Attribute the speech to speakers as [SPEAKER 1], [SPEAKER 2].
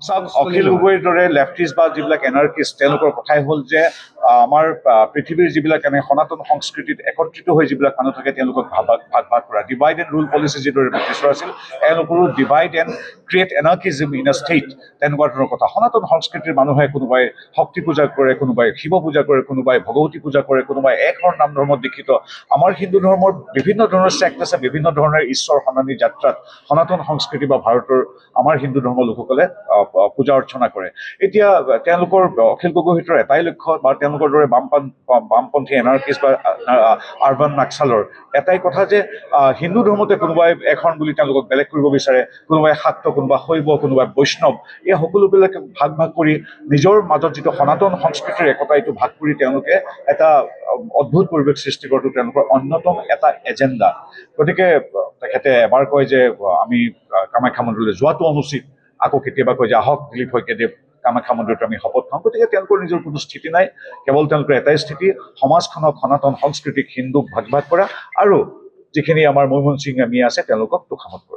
[SPEAKER 1] চাওক, অখিল গগৈৰ দৰে লেফটিষ্ট বা যিবিলাক এনাৰ্কিষ্ট তেওঁলোকৰ কথাই হ'ল যে আমাৰ পৃথিৱীৰ যিবিলাক সনাতন সংস্কৃতিত একত্ৰিত হৈ যিবিলাক মানুহ থাকে তেওঁলোকক ভাগ ভাগ কৰা, ডিভাইড এণ্ড ৰুল পলিচি যিদৰে ব্ৰিটিছৰ আছিল এওঁলোকৰো divide and create anarchism in a state, তেনেকুৱা ধৰণৰ কথা। সনাতন সংস্কৃতিৰ মানুহে কোনোবাই শক্তি পূজা কৰে, কোনোবাই শিৱ পূজা কৰে, কোনোবাই ভগৱতী পূজা কৰে, কোনোবাই একশৰণ নাম ধৰ্মত দীক্ষিত। আমাৰ হিন্দু ধৰ্মৰ বিভিন্ন ধৰণৰ ছেক্ট আছে, বিভিন্ন ধৰণৰ ঈশ্বৰ সন্ধানী যাত্ৰাত সনাতন সংস্কৃতি বা ভাৰতৰ আমাৰ হিন্দু ধৰ্মৰ লোকসকলে পূজা অৰ্চনা কৰে। এতিয়া তেওঁলোকৰ অখিল গগৈৰ ভিতৰত এটাই লক্ষ্য বা তেওঁলোকৰ দৰে বামপন্থী এনাৰ্কিষ্ট বা আৰবান নাক্সালৰ এটাই কথা যে হিন্দু ধৰ্মতে কোনোবাই এখন বুলি তেওঁলোকক বেলেগ কৰিব বিচাৰে, কোনোবাই শাক্ত, কোনোবা শৈৱ, কোনোবাই বৈষ্ণৱ, এই সকলোবিলাকে ভাগ ভাগ কৰি নিজৰ মাজত যিটো সনাতন সংস্কৃতিৰ একতা এইটো ভাগ কৰি তেওঁলোকে এটা অদ্ভুত পৰিৱেশ সৃষ্টি কৰাটো তেওঁলোকৰ অন্যতম এটা এজেণ্ডা। গতিকে তেখেতে এবাৰ কয় যে আমি কামাখ্যা মন্দিৰলৈ যোৱাটো অনুচিত, আকৌ কেতিয়াবা কয় যে আহক দিলীপ শইকীয়াদেৱ কামাখ্যা মন্দিৰত আমি শপত খাওঁ। গতিকে তেওঁলোকৰ নিজৰ কোনো স্থিতি নাই, কেৱল তেওঁলোকৰ এটাই স্থিতি, সমাজখনক সনাতন সংস্কৃতিক হিন্দুক ভাগ ভাগ কৰা আৰু যিখিনি আমাৰ মৈমনসিং আমি আছে তেওঁলোকক তোষামত কৰা।